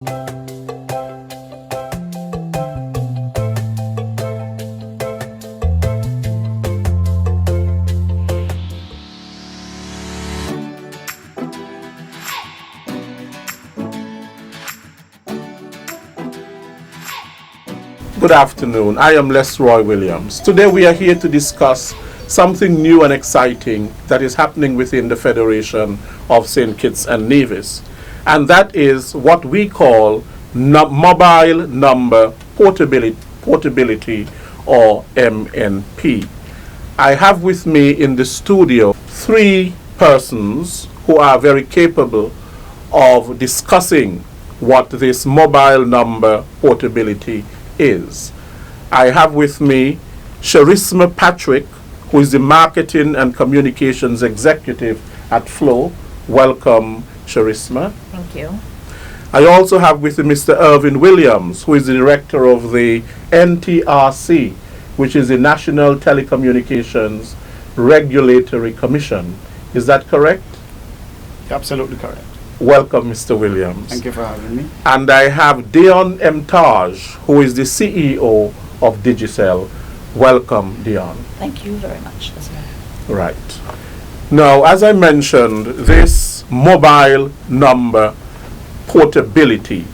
Good afternoon. I am Les Roy Williams. Today we are here to discuss something new and exciting that is happening within the Federation of St. Kitts and Nevis, and that is what we call mobile number portability or MNP. I have with me in the studio three persons who are very capable of discussing what this mobile number portability is. I have with me Charisma Patrick, who is the Marketing and Communications Executive at Flow. Welcome, Charisma. Thank you. I also have with me Mr. Irvin Williams, who is the Director of the NTRC, which is the National Telecommunications Regulatory Commission. Is that correct? Absolutely correct. Welcome, Mr. Williams. Thank you for having me. And I have Dion M. Taj, who is the CEO of Digicel. Welcome, Dion. Thank you very much as well. Right. Now, as I mentioned, this mobile number portability,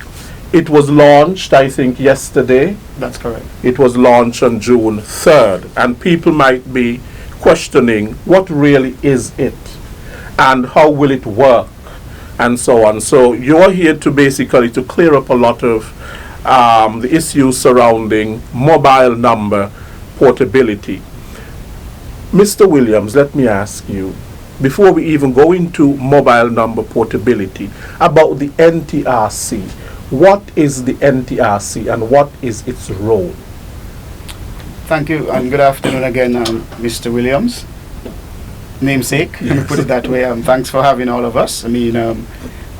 it was launched, I think, yesterday. That's correct. It was launched on June 3rd, and people might be questioning what really is it and how will it work and so on. So you're here to basically to clear up a lot of the issues surrounding mobile number portability. Mr. Williams, let me ask you, before we even go into mobile number portability, about the NTRC. What is the NTRC and what is its role? Thank you, and good afternoon again, Mr. Williams. Namesake, let me put it that way. Thanks for having all of us. I mean,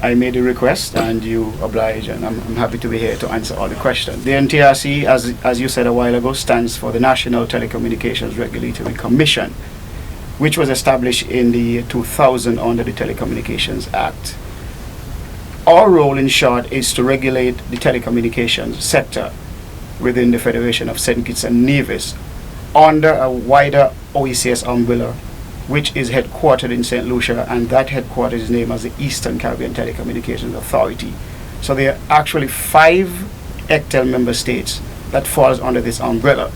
I made a request and you obliged, and I'm happy to be here to answer all the questions. The NTRC, as you said a while ago, stands for the National Telecommunications Regulatory Commission, which was established in the year 2000 under the Telecommunications Act. Our role, in short, is to regulate the telecommunications sector within the Federation of St. Kitts and Nevis under a wider OECS umbrella, which is headquartered in St. Lucia, and that headquarters is named as the Eastern Caribbean Telecommunications Authority. So there are actually 5 ECTEL member states that falls under this umbrella,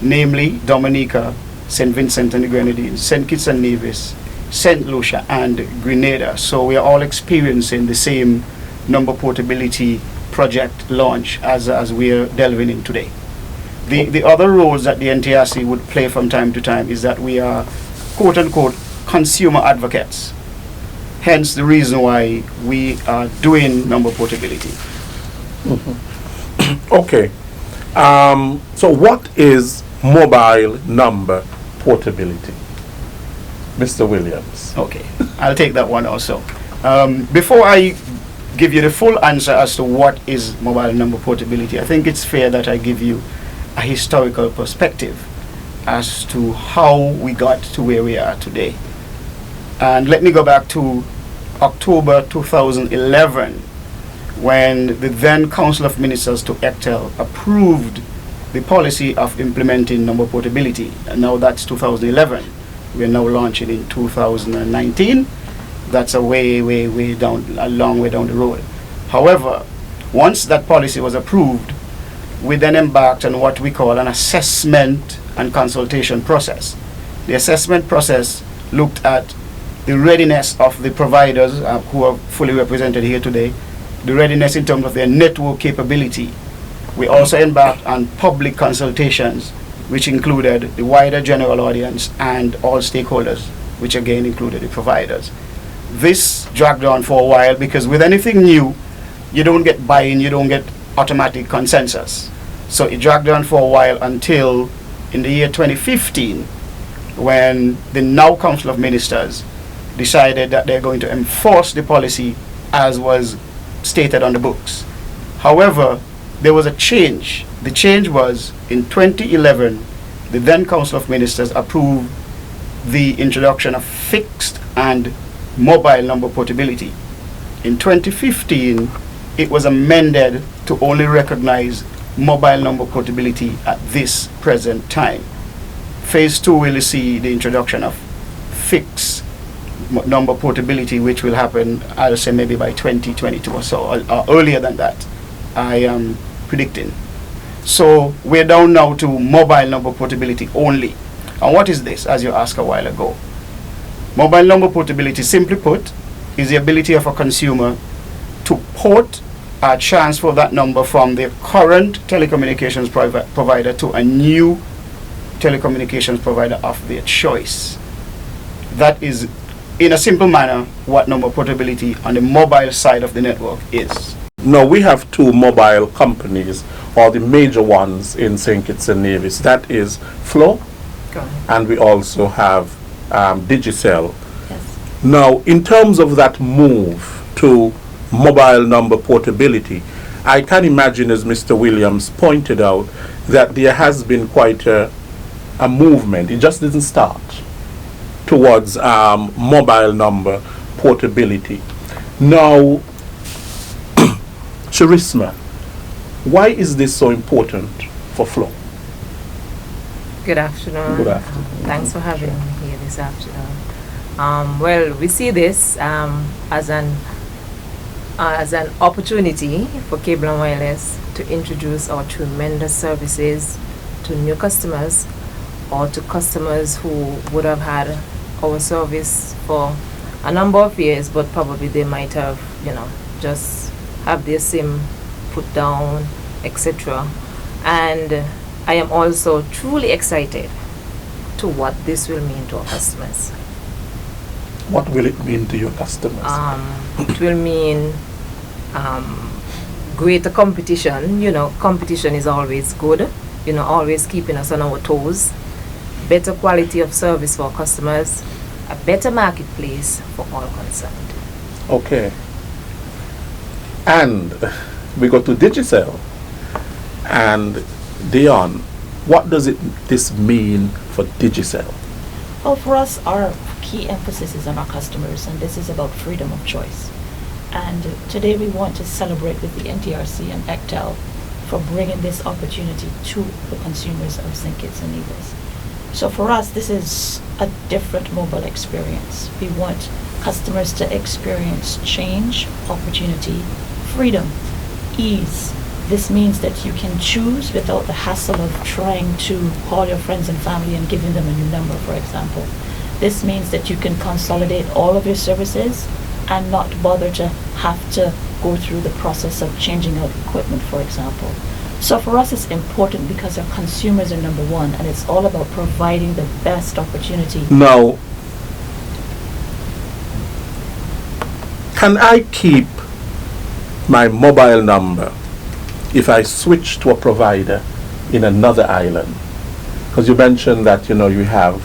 namely Dominica, St. Vincent and the Grenadines, St. Kitts and Nevis, St. Lucia, and Grenada. So we are all experiencing the same number portability project launch as we are delving in today. The other roles that the NTRC would play from time to time is that we are quote-unquote consumer advocates, hence the reason why we are doing number portability. Okay, so what is mobile number portability? Mr. Williams. Okay, I'll take that one also. Before I give you the full answer as to what is mobile number portability, I think it's fair that I give you a historical perspective as to how we got to where we are today. And let me go back to October 2011, when the then Council of Ministers to ECTEL approved the policy of implementing number portability. And now that's 2011. We're now launching in 2019. That's a long way down the road. However, once that policy was approved, we then embarked on what we call an assessment and consultation process. The assessment process looked at the readiness of the providers who are fully represented here today, the readiness in terms of their network capability. We also embarked on public consultations, which included the wider general audience and all stakeholders, which again included the providers. This dragged on for a while because with anything new, you don't get buy-in, you don't get automatic consensus. So it dragged on for a while until in the year 2015, when the now Council of Ministers decided that they're going to enforce the policy as was stated on the books. However, there was a change. The change was in 2011, the then Council of Ministers approved the introduction of fixed and mobile number portability. In 2015, it was amended to only recognize mobile number portability at this present time. Phase 2 will see the introduction of fixed number portability, which will happen, I'll say maybe by 2022 or so, or earlier than that, I am predicting. So we're down now to mobile number portability only. And what is this, as you asked a while ago? Mobile number portability, simply put, is the ability of a consumer to port or transfer that number from their current telecommunications provider to a new telecommunications provider of their choice. That is, in a simple manner, what number portability on the mobile side of the network is. Now, we have two mobile companies, or the major ones in St. Kitts and Nevis. That is Flow, and we also have Digicel. Yes. Now, in terms of that move to mobile number portability, I can imagine, as Mr. Williams pointed out, that there has been quite a movement. It just didn't start towards mobile number portability. Now, Charisma, why is this so important for Flow? Good afternoon. Good afternoon. Thanks for having me here this afternoon. Well, we see this as an opportunity for Cable and Wireless to introduce our tremendous services to new customers, or to customers who would have had our service for a number of years, but probably they might have, just have their SIM put down, etc. And I am also truly excited to what this will mean to our customers. What will it mean to your customers? It will mean greater competition. Competition is always good, always keeping us on our toes. Better quality of service for our customers, a better marketplace for all concerned. Okay. And we go to Digicel. And Dion, what does this mean for Digicel? Well, for us, our key emphasis is on our customers, and this is about freedom of choice. And today we want to celebrate with the NTRC and ECTEL for bringing this opportunity to the consumers of St. Kitts and Nevis. So for us, this is a different mobile experience. We want customers to experience change, opportunity, freedom, ease. This means that you can choose without the hassle of trying to call your friends and family and giving them a new number, for example. This means that you can consolidate all of your services and not bother to have to go through the process of changing out equipment, for example. So for us, it's important because our consumers are number one, and it's all about providing the best opportunity. Now, can I keep my mobile number if I switch to a provider in another island? Because you mentioned that, you have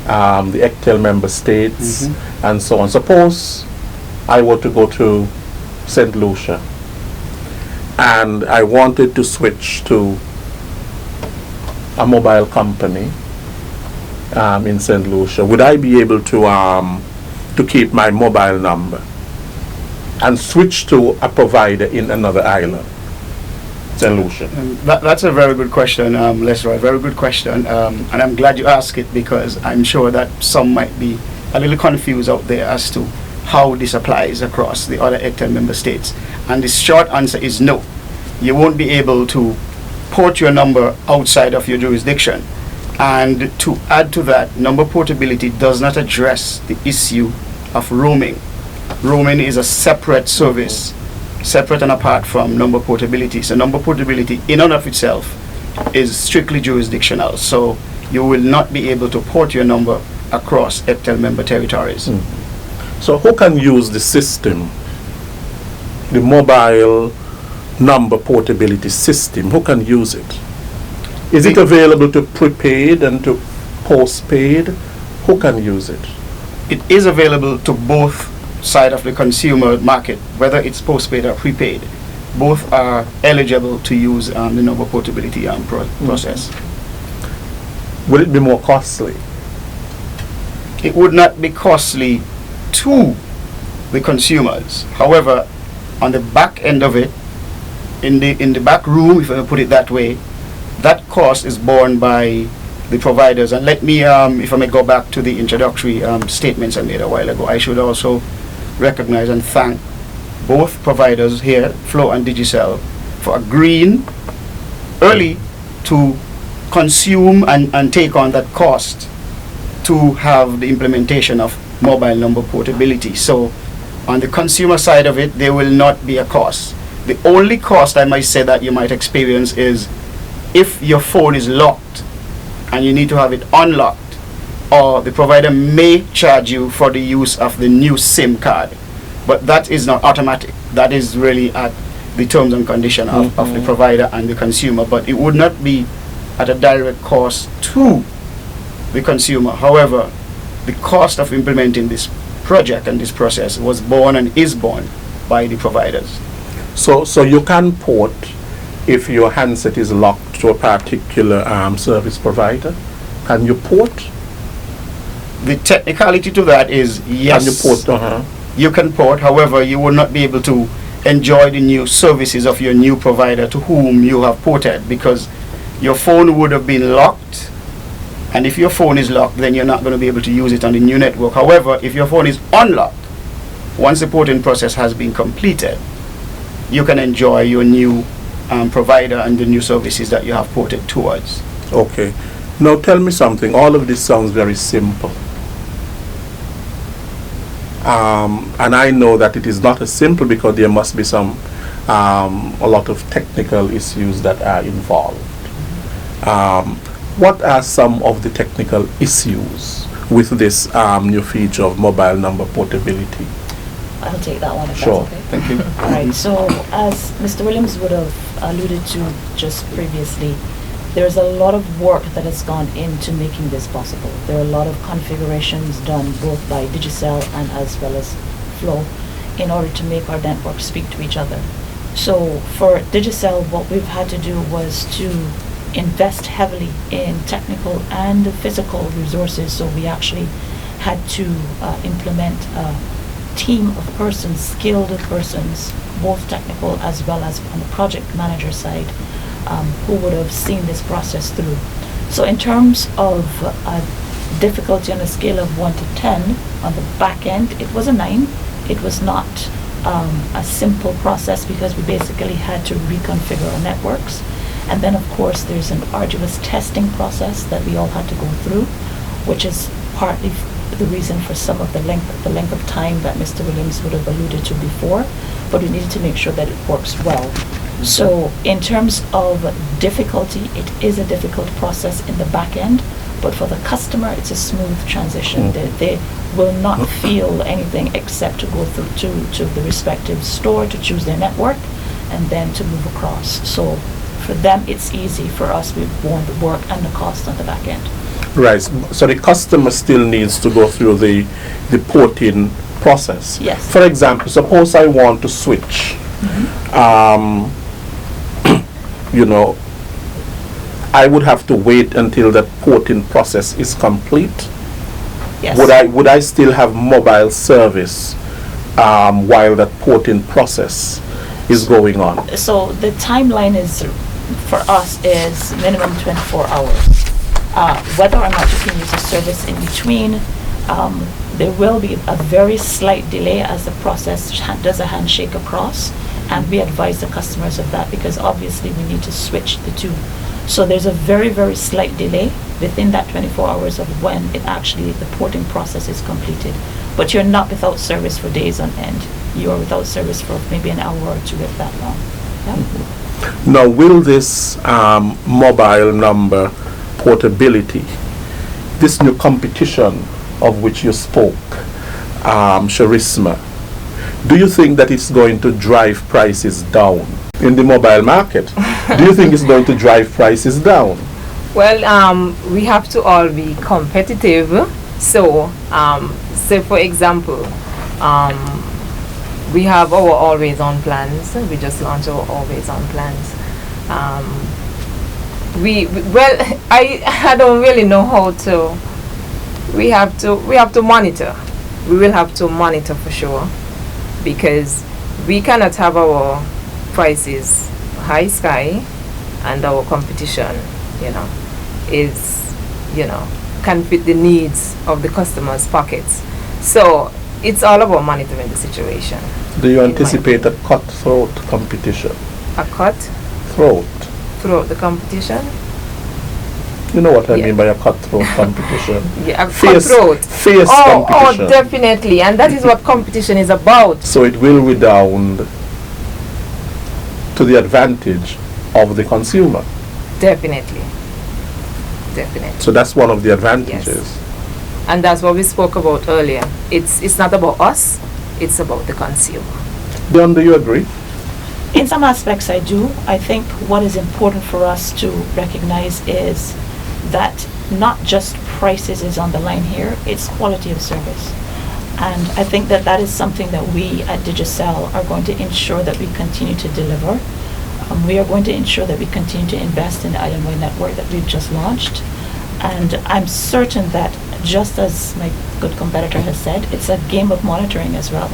the ECTEL member states and so on. Suppose I were to go to St. Lucia and I wanted to switch to a mobile company in St. Lucia. Would I be able to keep my mobile number and switch to a provider in another island, St. Lucia? That's a very good question, Lesroy. Very good question, and I'm glad you asked it, because I'm sure that some might be a little confused out there as to how this applies across the other ECTEL member states. And the short answer is no. You won't be able to port your number outside of your jurisdiction. And to add to that, number portability does not address the issue of roaming. Roaming is a separate service, separate and apart from number portability. So number portability in and of itself is strictly jurisdictional. So you will not be able to port your number across ECTEL member territories. So who can use the system, the mobile number portability system? Who can use it? Is it available to prepaid and to postpaid? Who can use it? It is available to both sides of the consumer market, whether it's postpaid or prepaid. Both are eligible to use the number portability process. Will it be more costly? It would not be costly to the consumers. However, on the back end of it, in the back room, if I put it that way, that cost is borne by the providers. And let me, if I may go back to the introductory statements I made a while ago, I should also recognize and thank both providers here, Flow and Digicel, for agreeing early to consume and take on that cost to have the implementation of mobile number portability. So on the consumer side of it, there will not be a cost. The only cost I might say that you might experience is if your phone is locked and you need to have it unlocked, or the provider may charge you for the use of the new SIM card. But that is not automatic. That is really at the terms and condition of the provider and the consumer. But it would not be at a direct cost to the consumer. However, the cost of implementing this project and this process was borne and is borne by the providers. So you can port if your handset is locked to a particular service provider. Can you port? The technicality to that is yes. Can you port? You can port. However, you will not be able to enjoy the new services of your new provider to whom you have ported, because your phone would have been locked. And if your phone is locked, then you're not going to be able to use it on the new network. However, if your phone is unlocked, once the porting process has been completed, you can enjoy your new provider and the new services that you have ported towards. Okay. Now tell me something. All of this sounds very simple. And I know that it is not as simple because there must be a lot of technical issues that are involved. What are some of the technical issues with this new feature of mobile number portability? I'll take that one if Sure. that's okay. Thank you. All right, so as Mr. Williams would have alluded to just previously, there's a lot of work that has gone into making this possible. There are a lot of configurations done both by Digicel and as well as Flow in order to make our networks speak to each other. So for Digicel, what we've had to do was to invest heavily in technical and physical resources. So we actually had to implement a team of persons, skilled persons, both technical as well as on the project manager side, who would have seen this process through. So in terms of difficulty on a scale of 1 to 10, on the back end, it was a 9. It was not a simple process because we basically had to reconfigure our networks. And then of course there's an arduous testing process that we all had to go through, which is partly the reason for some of the length of time that Mr. Williams would have alluded to before, but we needed to make sure that it works well. So in terms of difficulty, it is a difficult process in the back end, but for the customer, it's a smooth transition. They will not feel anything except to go through to the respective store to choose their network and then to move across. So for them, it's easy. For us, we've borne the work and the cost on the back end. Right. So the customer still needs to go through the porting process. Yes. For example, suppose I want to switch. You know, I would have to wait until the porting process is complete. Yes. Would I still have mobile service while that porting process is going on? So the timeline is, for us, is minimum 24 hours. Whether or not you can use a service in between, there will be a very slight delay as the process does a handshake across, and we advise the customers of that because obviously we need to switch the two. So there's a very, very slight delay within that 24 hours of when it actually, the porting process is completed. But you're not without service for days on end. You're without service for maybe an hour or two, if that long. Yeah? Now, will this mobile number portability, this new competition of which you spoke, Charisma, do you think that it's going to drive prices down in the mobile market? Do you think it's going to drive prices down? Well, we have to all be competitive. So, say for example, we have our always on plans. We just launched our always on plans. I don't really know how to. We have to monitor. We will have to monitor for sure, because we cannot have our prices high sky and our competition, is, can fit the needs of the customer's pockets. So it's all about monitoring the situation. Do you anticipate a cutthroat competition? A cut Throat. throughout the competition? You know what I mean by a cutthroat competition? Yeah, a Fierce- cutthroat. fierce Oh, competition. definitely. And that is what competition is about. So it will redound to the advantage of the consumer. Definitely. Definitely. So that's one of the advantages. And that's what we spoke about earlier. It's not about us, it's about the consumer. Don, do you agree? In some aspects, I do. I think what is important for us to recognize is that not just prices is on the line here, it's quality of service. And I think that that is something that we at Digicel are going to ensure that we continue to deliver. We are going to ensure that we continue to invest in the island-wide network that we've just launched. And I'm certain that, just as my good competitor has said, it's a game of monitoring as well.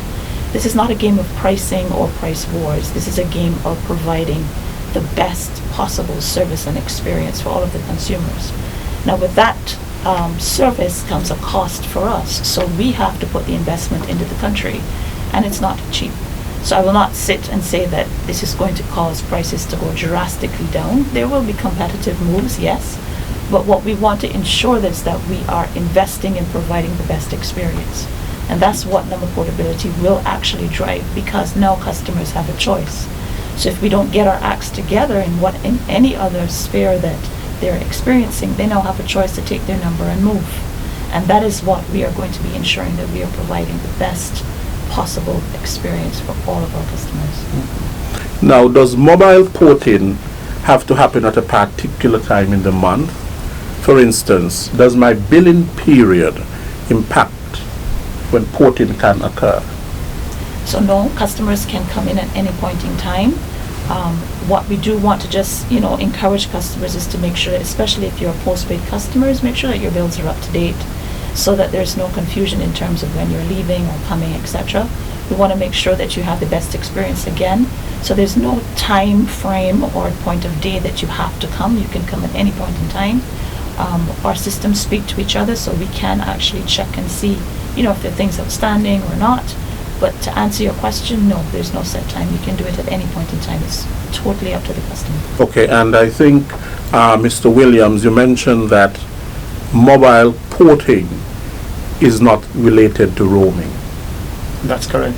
This is not a game of pricing or price wars. This is a game of providing the best possible service and experience for all of the consumers. Now, with that service comes a cost for us. So we have to put the investment into the country, and it's not cheap. So I will not sit and say that this is going to cause prices to go drastically down. There will be competitive moves, yes, but what we want to ensure is that we are investing in providing the best experience. And that's what number portability will actually drive, because now customers have a choice. So if we don't get our acts together in any other sphere that they're experiencing, they now have a choice to take their number and move. And that is what we are going to be ensuring, that we are providing the best possible experience for all of our customers. Now, does mobile porting have to happen at a particular time in the month? For instance, does my billing period impact when porting can occur? So no, customers can come in at any point in time. What we do want to just, encourage customers is to make sure, especially if you're postpaid customers, make sure that your bills are up to date, so that there's no confusion in terms of when you're leaving or coming, etc. We want to make sure that you have the best experience again. So there's no time frame or point of day that you have to come. You can come at any point in time. Our systems speak to each other, so we can actually check and see, if there are things outstanding or not. But to answer your question, no, there's no set time. You can do it at any point in time. It's totally up to the customer. Okay, and I think, Mr. Williams, you mentioned that mobile porting is not related to roaming. That's correct.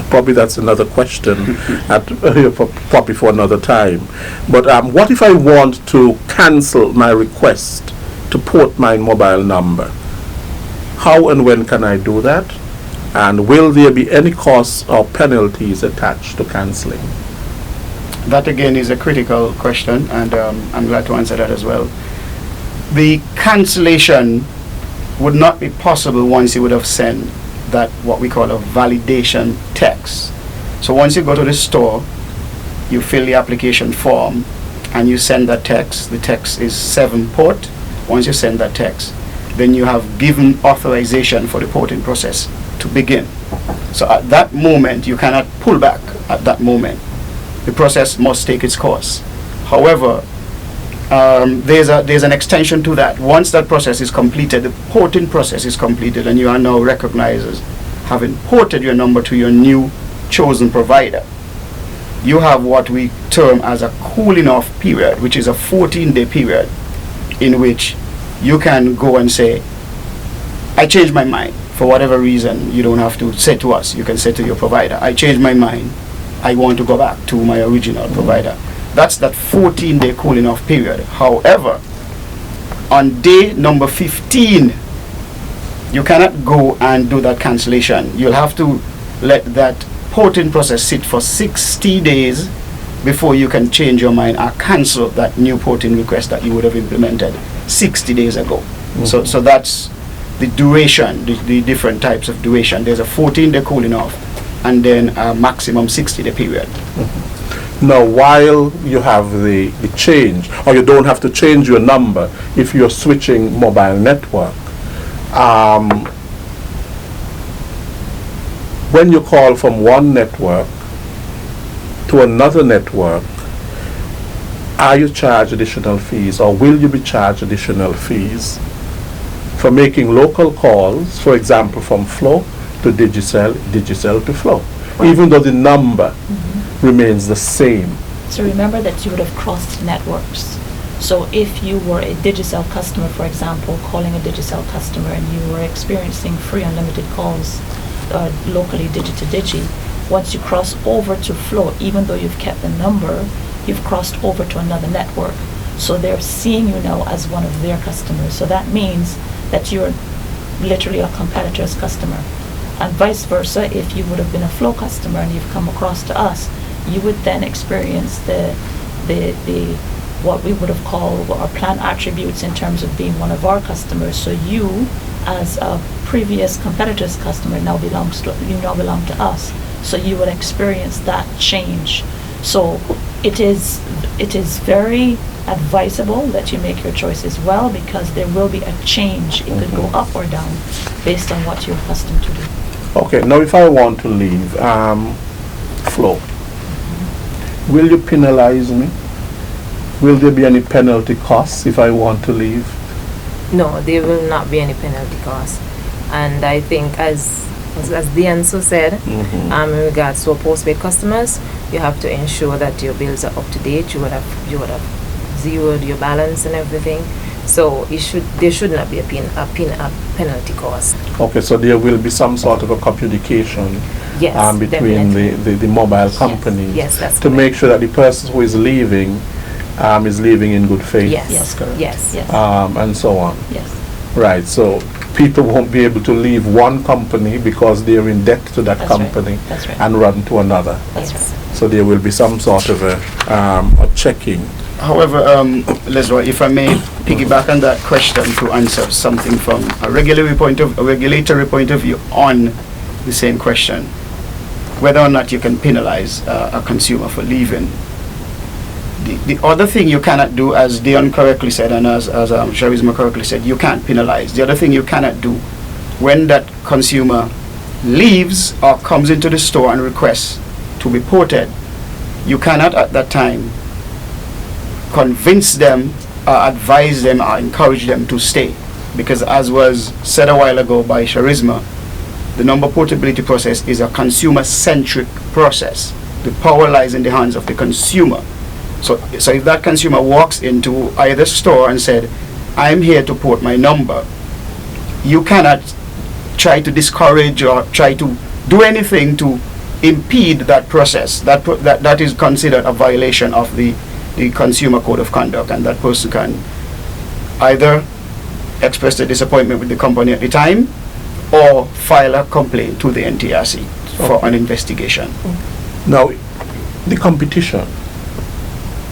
Probably that's another question probably for another time. But what if I want to cancel my request to port my mobile number? How and when can I do that? And will there be any costs or penalties attached to cancelling? That again is a critical question, and I'm glad to answer that as well. The cancellation would not be possible once you would have sent that, what we call a validation text. So once you go to the store, you fill the application form and you send that text. The text is 7 port. Once you send that text, then you have given authorization for the porting process to begin. So at that moment, you cannot pull back at that moment. The process must take its course. However, there's an extension to that. Once that process is completed, the porting process is completed, and you are now recognized as having ported your number to your new chosen provider. You have what we term as a cooling off period, which is a 14-day period in which you can go and say, I changed my mind. For whatever reason, you don't have to say to us. You can say to your provider, I changed my mind. I want to go back to my original provider. That's that 14-day cooling off period. However, on day number 15, you cannot go and do that cancellation. You'll have to let that porting process sit for 60 days before you can change your mind or cancel that new porting request that you would have implemented 60 days ago. So that's the duration, the different types of duration. There's a 14-day cooling off, and then a maximum 60-day period. Now, while you have the change, or you don't have to change your number if you're switching mobile network, when you call from one network to another network, are you charged additional fees, or will you be charged additional fees for making local calls, for example, from Flow to Digicel, Digicel to Flow, even though the number remains the same? So remember that you would have crossed networks. So if you were a Digicel customer, for example, calling a Digicel customer and you were experiencing free unlimited calls locally Digi to Digi, once you cross over to Flow, even though you've kept the number, you've crossed over to another network. So they're seeing you now as one of their customers. So that means that you're literally a competitor's customer. And vice versa, if you would have been a Flow customer and you've come across to us, you would then experience the what we would have called our plan attributes in terms of being one of our customers. So you, as a previous competitor's customer, now belong to us. So you would experience that change. So it is very advisable that you make your choice as well, because there will be a change. It could go up or down based on what you're accustomed to do. Okay, now if I want to leave Flow, will you penalize me? Will there be any penalty costs if I want to leave? No, there will not be any penalty costs. And I think, as Dianso said, in regards to postpaid customers, you have to ensure that your bills are up to date. You would have zeroed your balance and everything. So there should not be a penalty cost. Okay, so there will be some sort of a communication between the mobile companies, yes, that's to make sure that the person who is leaving in good faith. Yes, correct. Yes. And so on. Yes. Right, so people won't be able to leave one company because they're in debt to that That's company right. That's right. and run to another. That's Yes. right. So there will be some sort of a checking. However, Leslie, if I may piggyback on that question to answer something from a regulatory point of view on the same question, whether or not you can penalize a consumer for leaving. The other thing you cannot do, as Dion correctly said, and as Charisma correctly said, you can't penalize. The other thing you cannot do, when that consumer leaves or comes into the store and requests to be ported, you cannot at that time convince them, advise them, or encourage them to stay. Because as was said a while ago by Charisma, the number portability process is a consumer-centric process. The power lies in the hands of the consumer. So if that consumer walks into either store and said, I'm here to port my number, you cannot try to discourage or try to do anything to impede that process. That is considered a violation of the Consumer Code of Conduct, and that person can either express their disappointment with the company at the time or file a complaint to the NTRC for an investigation. Now, the competition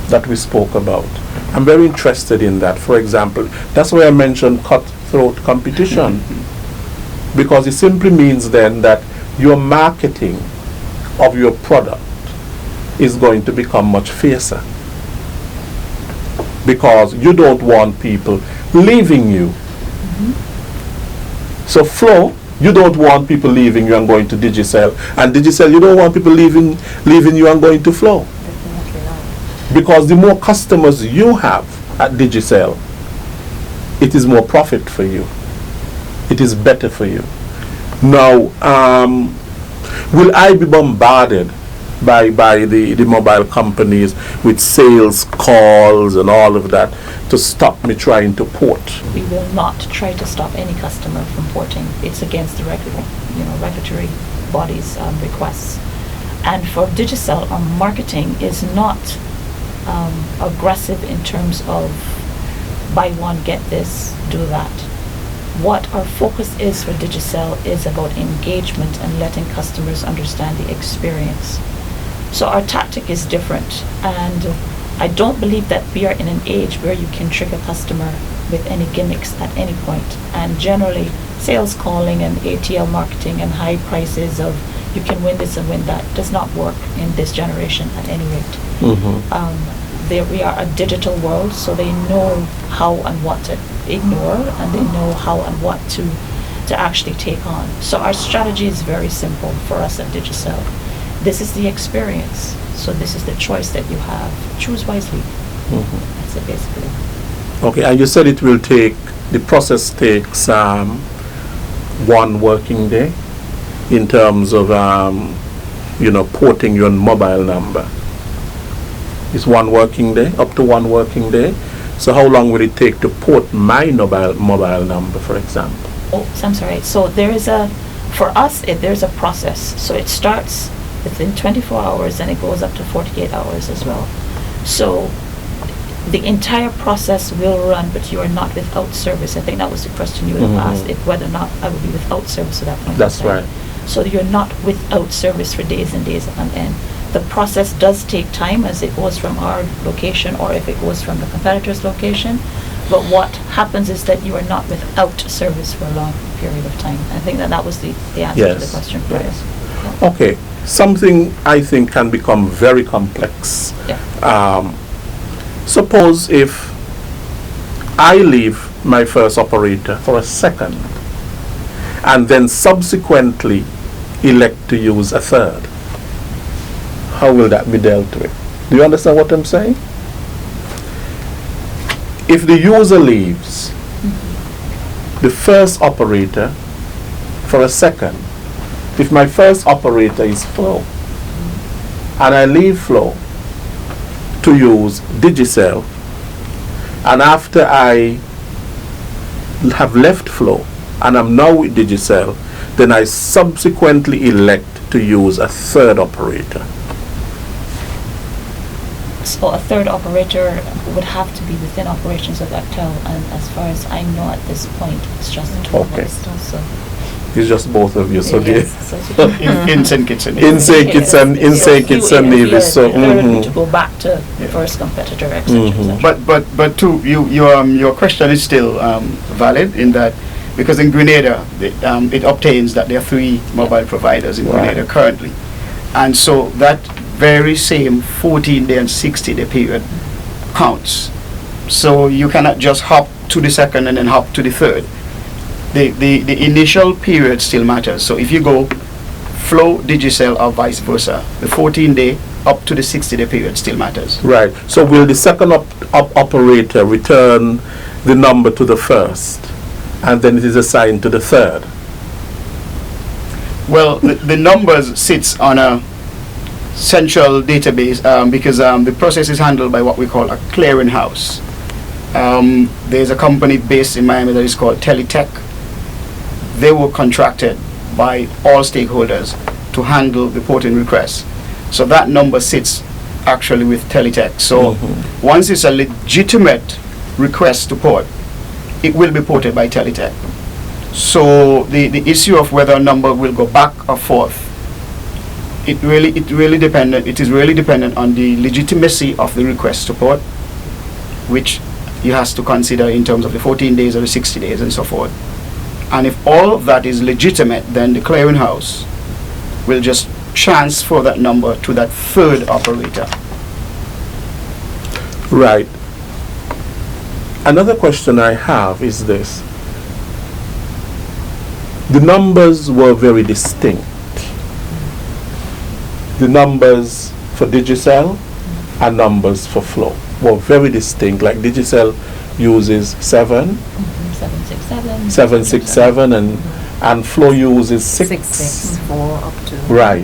that we spoke about, I'm very interested in that. For example, that's why I mentioned cutthroat competition, because it simply means then that your marketing of your product is going to become much fiercer, because you don't want people leaving you. So Flow, you don't want people leaving you and going to Digicel, and Digicel, you don't want people leaving you and going to Flow. Definitely not. Because the more customers you have at Digicel, it is more profit for you. It is better for you. Now, will I be bombarded by the mobile companies with sales calls and all of that to stop me trying to port? We will not try to stop any customer from porting. It's against the regulatory bodies' requests. And for Digicel, our marketing is not aggressive in terms of buy one, get this, do that. What our focus is for Digicel is about engagement and letting customers understand the experience. So our tactic is different, and I don't believe that we are in an age where you can trick a customer with any gimmicks at any point. And generally, sales calling and ATL marketing and high prices of you can win this and win that does not work in this generation at any rate. We are a digital world, so they know how and what to ignore, and they know how and what to to actually take on. So our strategy is very simple for us at Digicel. This is the experience. So this is the choice that you have. Choose wisely. That's it basically. Okay, and you said it will take, the process takes 1 working day in terms of, porting your mobile number. It's 1 working day, up to 1 working day. So how long will it take to port my mobile number, for example? Oh, I'm sorry. So there's a process. So it starts within 24 hours and it goes up to 48 hours as well. So the entire process will run, but you are not without service. I think that was the question you would have asked, if whether or not I would be without service at that point. That's right. So you're not without service for days and days on end. The process does take time as it goes from our location or if it goes from the competitor's location. But what happens is that you are not without service for a long period of time. I think that was the answer to the question prior. Yes. Yeah. Okay. Something I think can become very complex. Yeah. Suppose if I leave my first operator for a second and then subsequently elect to use a third, how will that be dealt with? Do you understand what I'm saying? If the user leaves the first operator for a second, if my first operator is Flow and I leave Flow to use Digicel, and after I have left Flow and I'm now with Digicel, then I subsequently elect to use a third operator. So a third operator would have to be within operations of Actel, and as far as I know at this point, it's just the two of Okay. us. So It's just both of you. So yes, so In St. Kitts and in St. Kitts and Nevis. So to go back to the first competitor, etc. But too, your question is still valid in that, because in Grenada it obtains that there are 3 mobile providers in Grenada currently, and so that very same 14-day and 60-day period counts. So you cannot just hop to the second and then hop to the third. The initial period still matters. So if you go Flow, Digicel, or vice versa, the 14-day up to the 60-day period still matters. right. So will the second operator return the number to the first, and then it is assigned to the third? Well, the numbers sits on a central database because the process is handled by what we call a clearinghouse. There's a company based in Miami that is called Teletech. They were contracted by all stakeholders to handle the porting requests. So that number sits actually with Teletech. So once it's a legitimate request to port, it will be ported by Teletech. So the issue of whether a number will go back or forth, it is really dependent on the legitimacy of the request to port, which you have to consider in terms of the 14 days or the 60 days and so forth. And if all of that is legitimate, then the clearinghouse will just transfer that number to that third operator. Right. Another question I have is this. The numbers were very distinct. The numbers for Digicel and numbers for Flow were very distinct. Like Digicel uses 767 and Flow uses 664 up to Right.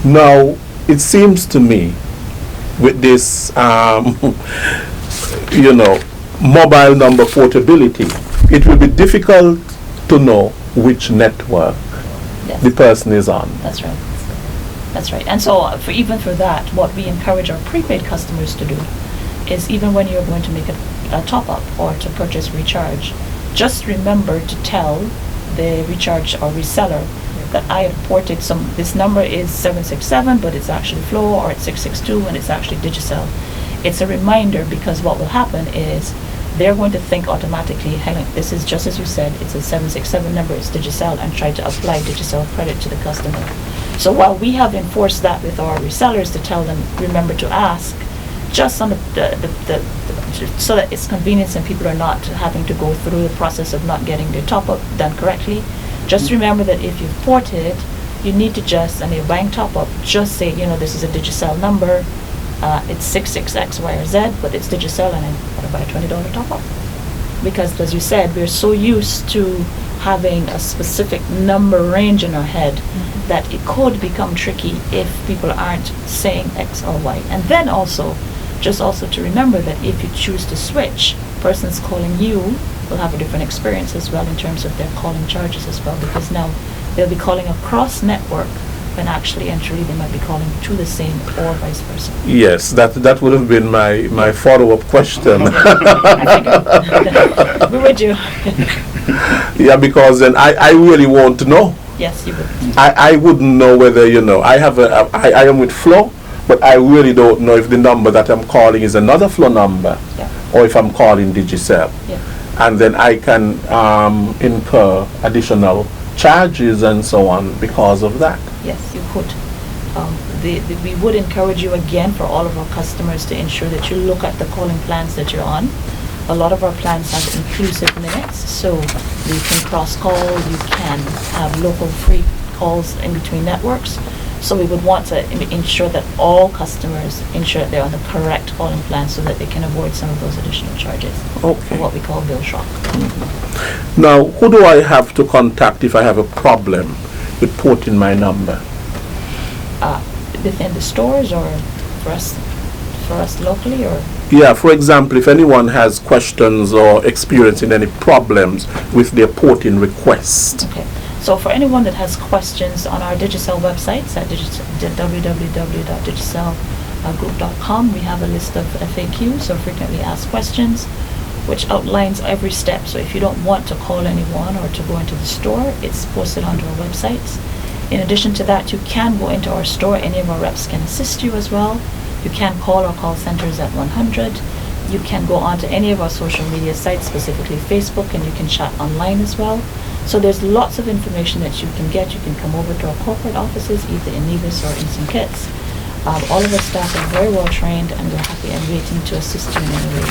9. Now, it seems to me with this, mobile number portability, it will be difficult to know which network Yes. the person is on. That's right. That's right. And so even for that, what we encourage our prepaid customers to do is, even when you're going to make a top-up or to purchase recharge, just remember to tell the recharge or reseller that I have ported this number is 767, but it's actually Flow, or it's 662 and it's actually Digicel. It's a reminder, because what will happen is they're going to think automatically, hey, this is just as you said, it's a 767 number, it's Digicel, and try to apply Digicel credit to the customer. So while we have enforced that with our resellers to tell them, remember to ask, just on so that it's convenience and people are not having to go through the process of not getting their top up done correctly. Just remember that if you've ported, you need to just, and you're buying top up, just say, this is a Digicel number, it's 66X, Y, or Z, but it's Digicel, and I want to buy a $20 top up. Because as you said, we're so used to having a specific number range in our head that it could become tricky if people aren't saying X or Y. And then also to remember that if you choose to switch, persons calling you will have a different experience as well in terms of their calling charges as well, because now they'll be calling across network when actually and truly they might be calling to the same or vice versa. Yes, that would have been my follow-up question. We would do. Yeah, because then I really won't know. Yes, you would. I wouldn't know whether, I am with Flow, but I really don't know if the number that I'm calling is another Flow number, or if I'm calling Digicel. Yeah. And then I can incur additional charges and so on because of that. Yes, you could. We would encourage you again for all of our customers to ensure that you look at the calling plans that you're on. A lot of our plans have inclusive limits, so you can cross-call, you can have local free calls in between networks. So we would want to ensure that all customers ensure that they're on the correct calling plan so that they can avoid some of those additional charges. Okay. What we call bill shock. Now, who do I have to contact if I have a problem with porting my number? Within the stores or for us locally, or? Yeah, for example, if anyone has questions or experiencing any problems with their porting request. Okay. So for anyone that has questions on our Digicel websites at www.digicelgroup.com, we have a list of FAQs, or frequently asked questions, which outlines every step. So if you don't want to call anyone or to go into the store, it's posted onto our websites. In addition to that, you can go into our store. Any of our reps can assist you as well. You can call our call centers at 100. You can go onto any of our social media sites, specifically Facebook, and you can chat online as well. So there's lots of information that you can get. You can come over to our corporate offices, either in Nevis or in St. Kitts. All of our staff are very well trained, and we're happy and waiting to assist you in any way.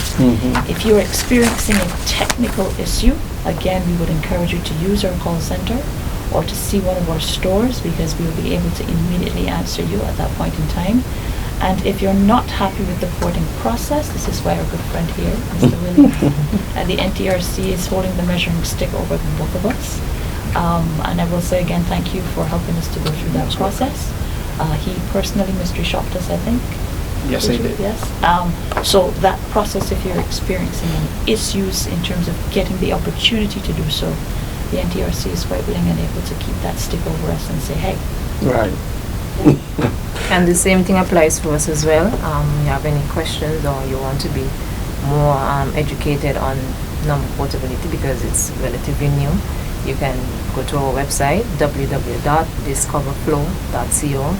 If you're experiencing a technical issue, again, we would encourage you to use our call center or to see one of our stores, because we will be able to immediately answer you at that point in time. And if you're not happy with the porting process, this is why our good friend here, Mr. William, the NTRC is holding the measuring stick over the both of us. And I will say again, thank you for helping us to go through that process. He personally mystery shopped us, I think. Yes, I did. Yes. So that process, if you're experiencing any issues in terms of getting the opportunity to do so, the NTRC is quite willing and able to keep that stick over us and say, hey. Right. And the same thing applies for us as well. You have any questions or you want to be more educated on number portability because it's relatively new, you can go to our website www.discoverflow.co,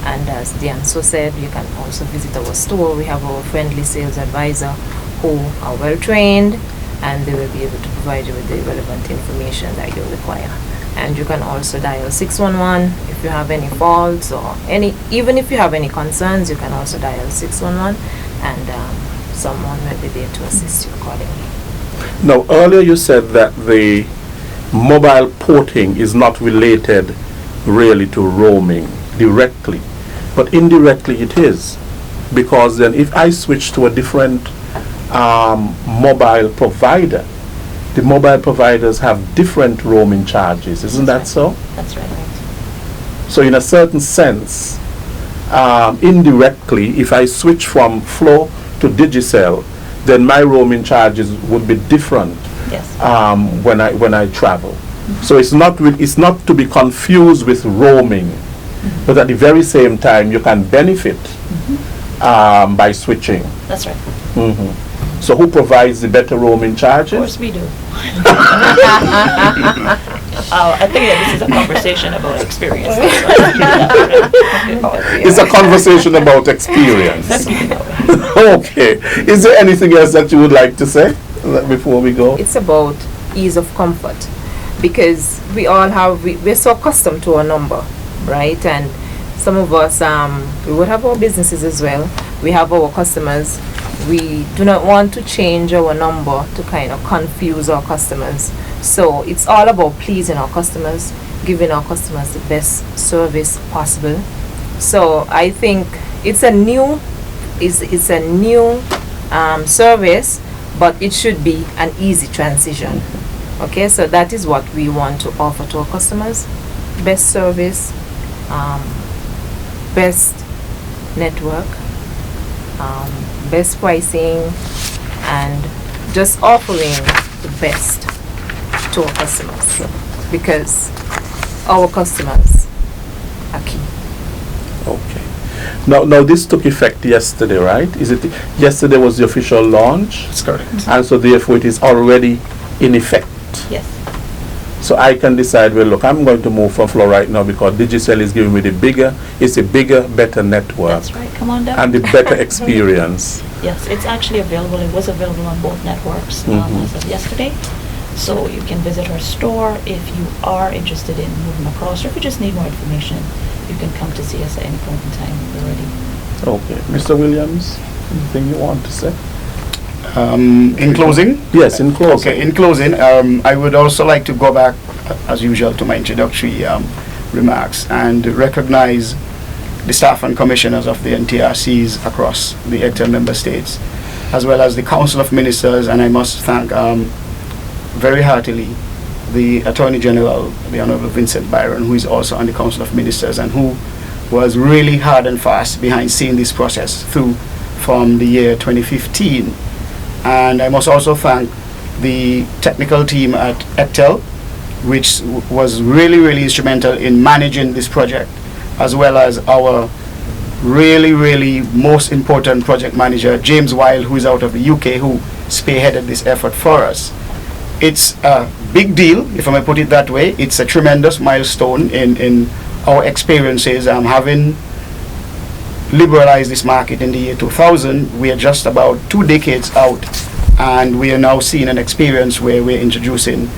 and as Dan so said, you can also visit our store. We have our friendly sales advisor who are well trained, and they will be able to provide you with the relevant information that you require. And you can also dial 611 if you have any faults or even if you have any concerns, you can also dial 611 and someone will be there to assist you accordingly. Now, earlier you said that the mobile porting is not related really to roaming directly, but indirectly it is, because then if I switch to a different mobile provider, the mobile providers have different roaming charges, isn't that so? That's right. So in a certain sense, indirectly, if I switch from Flow to Digicel, then my roaming charges would be different. Yes. When I travel. So it's not to be confused with roaming, but at the very same time you can benefit by switching. That's right. So who provides the better roaming charges? Of course we do. I think that this is a conversation about experience. It's a conversation about experience. Okay. Is there anything else that you would like to say before we go? It's about ease of comfort, because we all have, we're so accustomed to a number, right? And some of us, we would have our businesses as well, we have our customers. We do not want to change our number to kind of confuse our customers. So it's all about pleasing our customers, giving our customers the best service possible. So I think it's a new service, but it should be an easy transition. Okay, so that is what we want to offer to our customers: best service, best network, best pricing, and just offering the best to our customers, because our customers are key. Okay. Now this took effect yesterday, right? Is it yesterday was the official launch? That's correct. And so therefore it is already in effect. Yes. So I can decide, well, look, I'm going to move from Flow right now because Digicel is giving me it's a bigger, better network. That's right. Come on down. And the better experience. Yes, it's actually available. It was available on both networks as of yesterday. So you can visit our store if you are interested in moving across, or if you just need more information, you can come to see us at any point in time. We're ready. Okay. Mr. Williams, anything you want to say? In closing? Yes, in closing. Okay, in closing, I would also like to go back, as usual, to my introductory remarks and recognize the staff and commissioners of the NTRCs across the ECTEL member states, as well as the Council of Ministers, and I must thank very heartily the Attorney General, the Honorable Vincent Byron, who is also on the Council of Ministers and who was really hard and fast behind seeing this process through from the year 2015. And I must also thank the technical team at ECTEL, which was really instrumental in managing this project, as well as our really most important project manager, James Wilde, who is out of the UK, who spearheaded this effort for us. It's a big deal, if I may put it that way. It's a tremendous milestone in our experiences. Having liberalized this market in the year 2000, we are just about 2 decades out, and we are now seeing an experience where we're introducing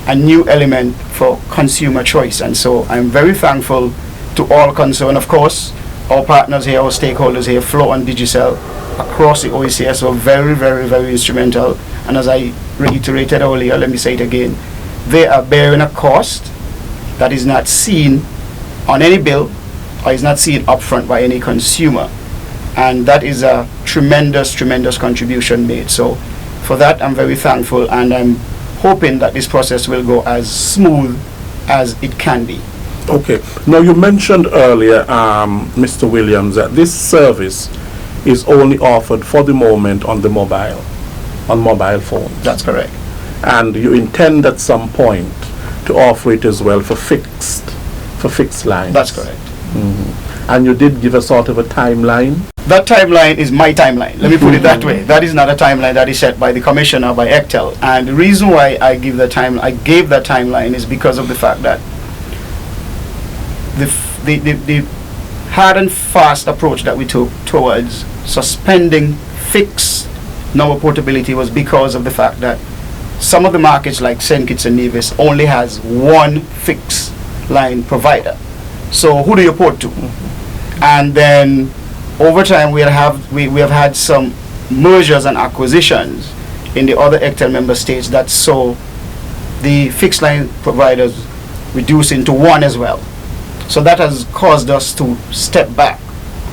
a new element for consumer choice. And so I'm very thankful to all concerned. Of course, our partners here, our stakeholders here, Flow and Digicel across the OECS were very instrumental. And as I reiterated earlier, let me say it again, they are bearing a cost that is not seen on any bill or is not seen upfront by any consumer. And that is a tremendous contribution made. So for that, I'm very thankful, and I'm hoping that this process will go as smooth as it can be. Okay. Now you mentioned earlier, Mr. Williams, that this service is only offered for the moment on mobile phones. That's correct. And you intend at some point to offer it as well for fixed lines. That's correct. And you did give a sort of a timeline. That timeline is my timeline. Let me put it that way. That is not a timeline that is set by the commissioner, by ECTEL. And the reason why I gave that timeline is because of the fact that the hard and fast approach that we took towards suspending fixed number portability was because of the fact that some of the markets like St. Kitts and Nevis only has one fixed line provider. So who do you port to? And then over time we have had some mergers and acquisitions in the other ECTEL member states that saw the fixed line providers reduce into one as well. So that has caused us to step back.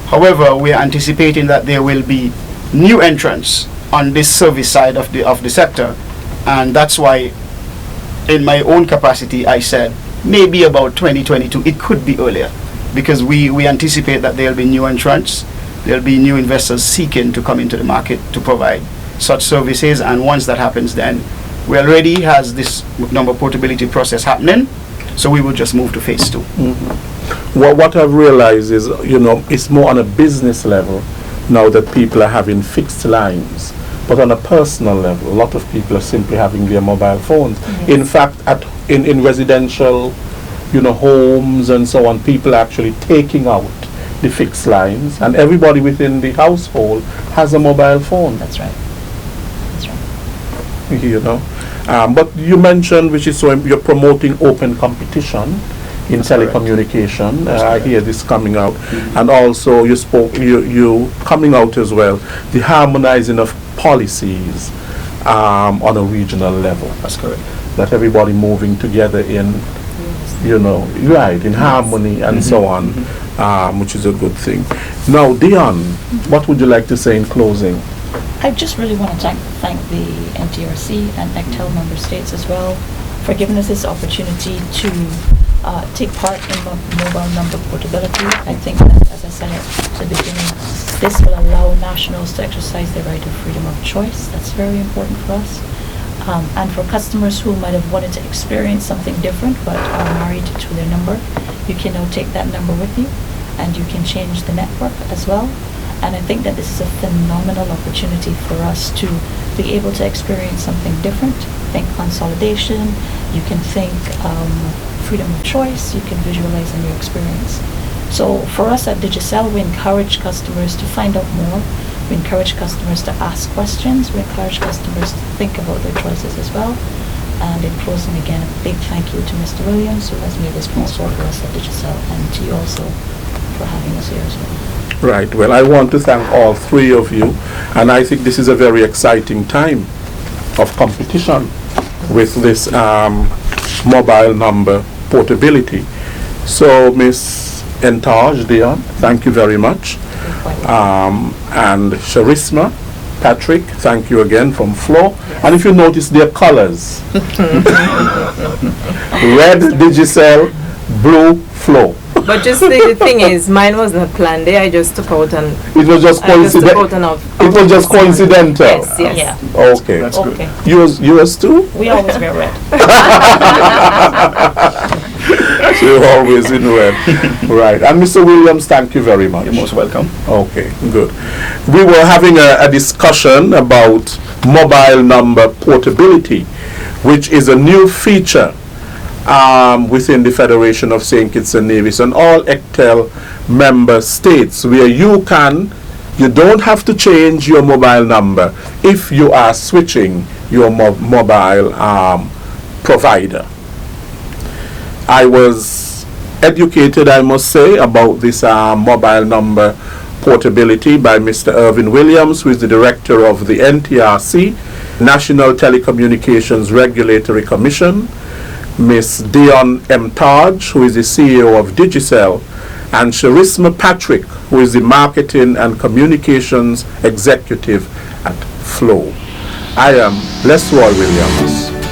However, we are anticipating that there will be new entrants on this service side of the sector, and that's why in my own capacity I said maybe about 2022. It could be earlier, because we anticipate that there will be new entrants, there will be new investors seeking to come into the market to provide such services, and once that happens, then we already has this number portability process happening, so we will just move to phase 2. Well, what I've realized is, it's more on a business level now that people are having fixed lines. But on a personal level, a lot of people are simply having their mobile phones. Yes. In fact, in residential, homes and so on, people are actually taking out the fixed lines, and everybody within the household has a mobile phone. That's right. That's right. But you mentioned, which is so you're promoting open competition. in That's correct. telecommunication. That's I correct. hear this coming out. And also you coming out as well, the harmonizing of policies on a regional level. That's correct. That everybody moving together in, right, in harmony and so on, which is a good thing. Now, Dion, what would you like to say in closing? I just really want to thank the NTRC and ECTEL member states as well for giving us this opportunity to take part in mobile number portability. I think that, as I said at the beginning, this will allow nationals to exercise their right of freedom of choice. That's very important for us. And for customers who might have wanted to experience something different but are married to their number, you can now take that number with you and you can change the network as well. And I think that this is a phenomenal opportunity for us to be able to experience something different. Think consolidation, you can think freedom of choice, you can visualize in your experience. So for us at Digicel, we encourage customers to find out more. We encourage customers to ask questions. We encourage customers to think about their choices as well. And in closing, again, a big thank you to Mr. Williams, who has made this possible for us at Digicel, and to you also for having us here as well. Right. Well, I want to thank all three of you, and I think this is a very exciting time of competition with this mobile number portability. So, Miss Entage, Dion, thank you very much. And Charisma, Patrick, thank you again from Flo. Yes. And if you notice their colors, red Digicel, blue Flo. But just the thing is, mine was not planned there. I just took out and it was just coincidental. It was just coincidental. Yes, yes. Yeah. Okay. That's Okay. good. Yours too? We always wear red. So you're always in red. Right. And Mr. Williams, thank you very much. You're most welcome. Okay, good. We were having a discussion about mobile number portability, which is a new feature within the Federation of St. Kitts and Nevis and all ECTEL member states, where you don't have to change your mobile number if you are switching your mobile provider. I was educated, I must say, about this mobile number portability by Mr. Irvin Williams, who is the director of the NTRC, National Telecommunications Regulatory Commission, Miss Dion M. Taj, who is the CEO of Digicel, and Charisma Patrick, who is the Marketing and Communications Executive at Flow. I am Les Roy Williams.